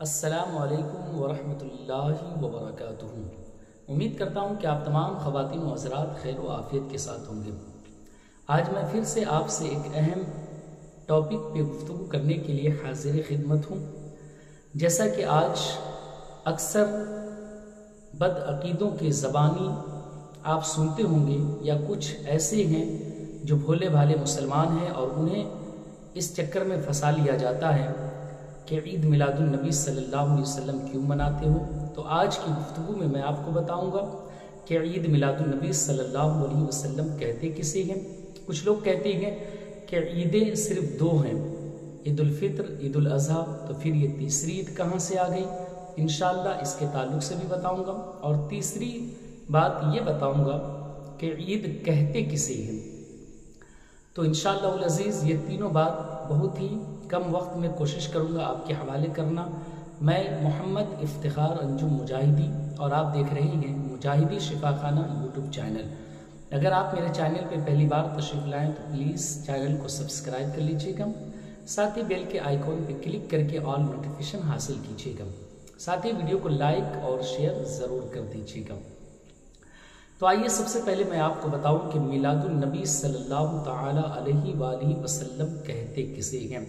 السلام علیکم ورحمۃ اللہ وبرکاتہ۔ امید کرتا ہوں کہ آپ تمام خواتین و حضرات خیر و عافیت کے ساتھ ہوں گے۔ آج میں پھر سے آپ سے ایک اہم ٹاپک پہ گفتگو کرنے کے لیے حاضر خدمت ہوں۔ جیسا کہ آج اکثر بدعقیدوں کے زبانی آپ سنتے ہوں گے، یا کچھ ایسے ہیں جو بھولے بھالے مسلمان ہیں اور انہیں اس چکر میں پھنسا لیا جاتا ہے کہ عید میلاد النبی صلی اللہ علیہ وسلم کیوں مناتے ہو۔ تو آج کی گفتگو میں آپ کو بتاؤں گا کہ عید میلاد النبی صلی اللہ علیہ وسلم کہتے کسے ہیں۔ کچھ لوگ کہتے ہیں کہ عیدیں صرف دو ہیں، عید الفطر، عید الاضحیٰ، تو پھر یہ تیسری عید کہاں سے آ گئی؟ انشاءاللہ اس کے تعلق سے بھی بتاؤں گا، اور تیسری بات یہ بتاؤں گا کہ عید کہتے کسے ہیں۔ تو انشاءاللہ العزیز یہ تینوں بات بہت ہی کم وقت میں کوشش کروں گا آپ کے حوالے کرنا۔ میں محمد افتخار انجم مجاہدی، اور آپ دیکھ رہے ہیں مجاہدی شفا خانہ یوٹیوب چینل۔ اگر آپ میرے چینل پہ پہلی بار تشریف لائیں تو پلیز چینل کو سبسکرائب کر لیجیے گا، ساتھ ہی بیل کے آئیکن پہ کلک کر کے آل نوٹیفیکیشن حاصل کیجیے گا، ساتھ ہی ویڈیو کو لائک اور شیئر ضرور کر دیجیے گا۔ تو آئیے سب سے پہلے میں آپ کو بتاؤں کہ میلاد النبی صلی اللہ تعالی علیہ وآلہ وسلم کہتے کسے ہیں۔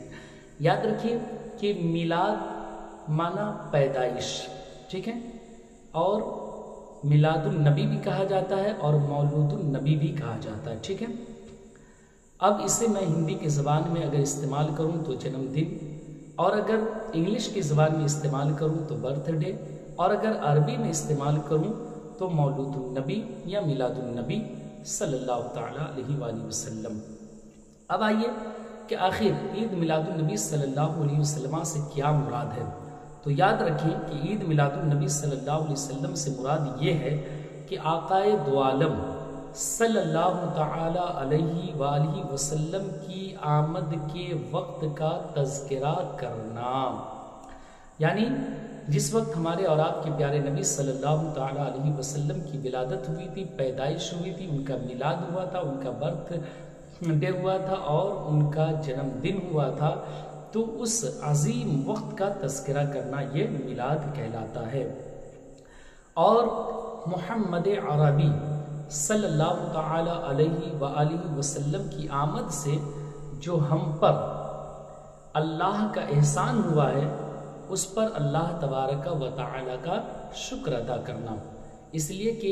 یاد رکھیے کہ میلاد مانا پیدائش، ٹھیک ہے، اور میلاد النبی بھی کہا جاتا ہے اور مولود النبی بھی کہا جاتا ہے، ٹھیک ہے۔ اب اسے میں ہندی کی زبان میں اگر استعمال کروں تو جنم دن، اور اگر انگلش کی زبان میں استعمال کروں تو برتھ ڈے، اور اگر عربی میں استعمال کروں تو مولود النبی یا میلاد النبی صلی اللہ تعالی علیہ وآلہ وسلم۔ اب آئیے کہ آخر عید میلاد النبی صلی اللہ علیہ وسلم سے کیا مراد ہے۔ تو یاد رکھیں کہ عید میلاد النبی صلی اللہ علیہ وسلم سے مراد یہ ہے کہ آقائے دو عالم صلی اللہ تعالی علیہ وآلہ وسلم کی آمد کے وقت کا تذکرہ کرنا، یعنی جس وقت ہمارے اور آپ کے پیارے نبی صلی اللہ تعالی علیہ وسلم کی ولادت ہوئی تھی، پیدائش ہوئی تھی، ان کا میلاد ہوا تھا، ان کا برتھ ڈے ہوا تھا اور ان کا جنم دن ہوا تھا، تو اس عظیم وقت کا تذکرہ کرنا یہ میلاد کہلاتا ہے۔ اور محمد عربی صلی اللہ تعالی علیہ وآلہ وسلم کی آمد سے جو ہم پر اللہ کا احسان ہوا ہے، اس پر اللہ تبارک و تعالی کا شکر ادا کرنا، اس لیے کہ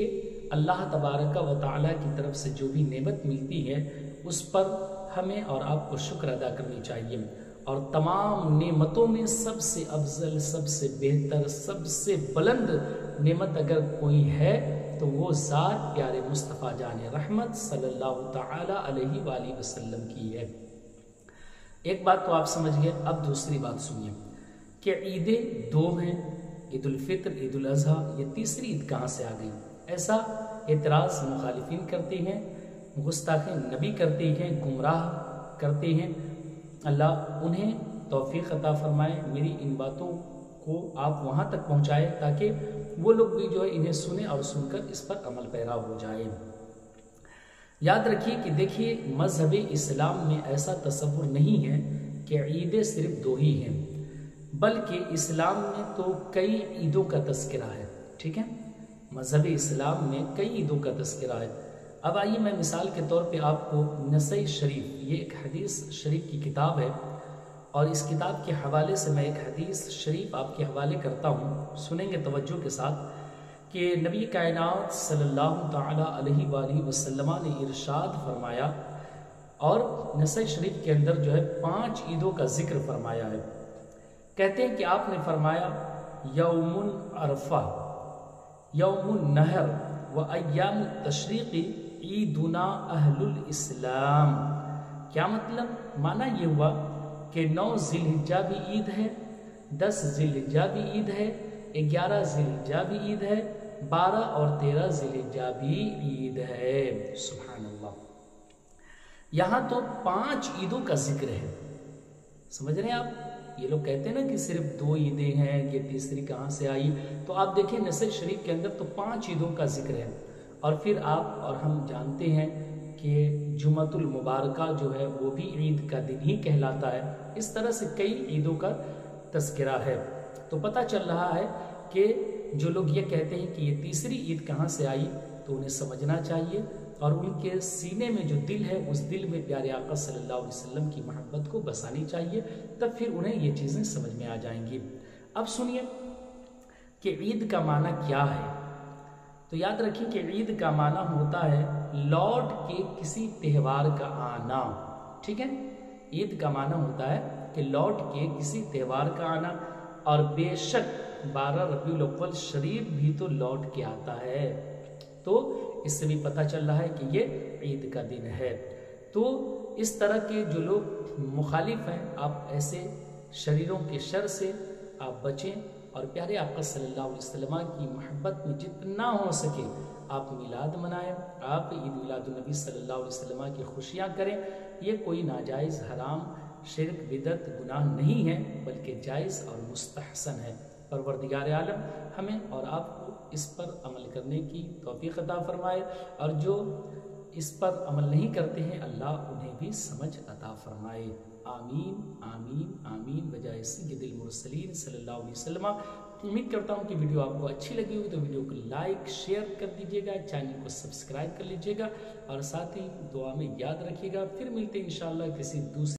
اللہ تبارک و تعالی کی طرف سے جو بھی نعمت ملتی ہے اس پر ہمیں اور آپ کو شکر ادا کرنی چاہیے۔ اور تمام نعمتوں میں سب سے افضل، سب سے بہتر، سب سے بلند نعمت اگر کوئی ہے تو وہ ذات پیارے مصطفیٰ جان رحمت صلی اللہ تعالی علیہ وآلہ وسلم کی ہے۔ ایک بات تو آپ سمجھ گئے، اب دوسری بات سنیے کہ عیدیں دو ہیں، عید الفطر، عید الاضحیٰ، یہ تیسری عید کہاں سے آ گئی؟ ایسا اعتراض مخالفین کرتے ہیں، گستاخ نبی کرتے ہیں، گمراہ کرتے ہیں۔ اللہ انہیں توفیق عطا فرمائے، میری ان باتوں کو آپ وہاں تک پہنچائے تاکہ وہ لوگ بھی جو ہے انہیں سنیں اور سن کر اس پر عمل پیرا ہو جائے۔ یاد رکھیے کہ دیکھیے مذہب اسلام میں ایسا تصور نہیں ہے کہ عیدیں صرف دو ہی ہیں، بلکہ اسلام میں تو کئی عیدوں کا تذکرہ ہے، ٹھیک ہے۔ مذہب اسلام میں کئی عیدوں کا تذکرہ ہے۔ اب آئیے میں مثال کے طور پہ آپ کو نسائی شریف، یہ ایک حدیث شریف کی کتاب ہے، اور اس کتاب کے حوالے سے میں ایک حدیث شریف آپ کے حوالے کرتا ہوں، سنیں گے توجہ کے ساتھ، کہ نبی کائنات صلی اللہ تعالی علیہ وآلہ وسلم نے ارشاد فرمایا، اور نسائی شریف کے اندر جو ہے 5 عیدوں کا ذکر فرمایا ہے۔ کہتے ہیں کہ آپ نے فرمایا یوم عرفہ، یوم النحر و ایام التشریق عیدنا اہل الاسلام۔ کیا مطلب؟ معنی یہ ہوا کہ 9 ذی الحجہ بھی عید ہے، 10 ذی الحجہ بھی عید ہے، 11 ذی الحجہ بھی عید ہے، 12 اور 13 ذی الحجہ بھی عید ہے۔ سبحان اللہ، یہاں تو 5 عیدوں کا ذکر ہے۔ سمجھ رہے ہیں آپ؟ یہ لوگ کہتے ہیں نا کہ صرف 2 عیدیں ہیں، یہ تیسری کہاں سے آئی؟ تو آپ دیکھیں نسائی شریف کے اندر تو 5 عیدوں کا ذکر ہے، اور پھر آپ اور ہم جانتے ہیں کہ جمعۃ المبارکہ جو ہے وہ بھی عید کا دن ہی کہلاتا ہے۔ اس طرح سے کئی عیدوں کا تذکرہ ہے۔ تو پتہ چل رہا ہے کہ جو لوگ یہ کہتے ہیں کہ یہ تیسری عید کہاں سے آئی، تو انہیں سمجھنا چاہیے اور ان کے سینے میں جو دل ہے اس دل میں پیارے آقا صلی اللہ علیہ وسلم کی محبت کو بسانی چاہیے، تب پھر انہیں یہ چیزیں سمجھ میں آ جائیں گی۔ اب سنیے کہ عید کا معنی کیا ہے۔ تو یاد رکھیں کہ عید کا معنی ہوتا ہے لوٹ کے کسی تہوار کا آنا، ٹھیک ہے؟ عید کا معنی ہوتا ہے کہ لوٹ کے کسی تہوار کا آنا، اور بے شک 12 ربیع الاول شریف بھی تو لوٹ کے آتا ہے، تو اس سے بھی پتہ چل رہا ہے کہ یہ عید کا دن ہے۔ تو اس طرح کے جو لوگ مخالف ہیں، آپ ایسے شریروں کے شر سے آپ بچیں اور پیارے آقا صلی اللہ علیہ وسلم کی محبت میں جتنا ہو سکے آپ میلاد منائیں، آپ عید میلاد النبی صلی اللہ علیہ وسلم کی خوشیاں کریں۔ یہ کوئی ناجائز، حرام، شرک، بدعت، گناہ نہیں ہے، بلکہ جائز اور مستحسن ہے۔ پروردگار عالم ہمیں اور آپ کو اس پر عمل کرنے کی توفیق عطا فرمائے، اور جو اس پر عمل نہیں کرتے ہیں اللہ انہیں بھی سمجھ عطا فرمائے۔ آمین آمین آمین بجائے سید المرسلین صلی اللہ علیہ وسلم۔ امید کرتا ہوں کہ ویڈیو آپ کو اچھی لگی ہوگی، تو ویڈیو کو لائک شیئر کر دیجیے گا، چینل کو سبسکرائب کر لیجیے گا، اور ساتھ ہی دعا میں یاد رکھیے گا۔ پھر ملتے ہیں انشاءاللہ کسی دوسرے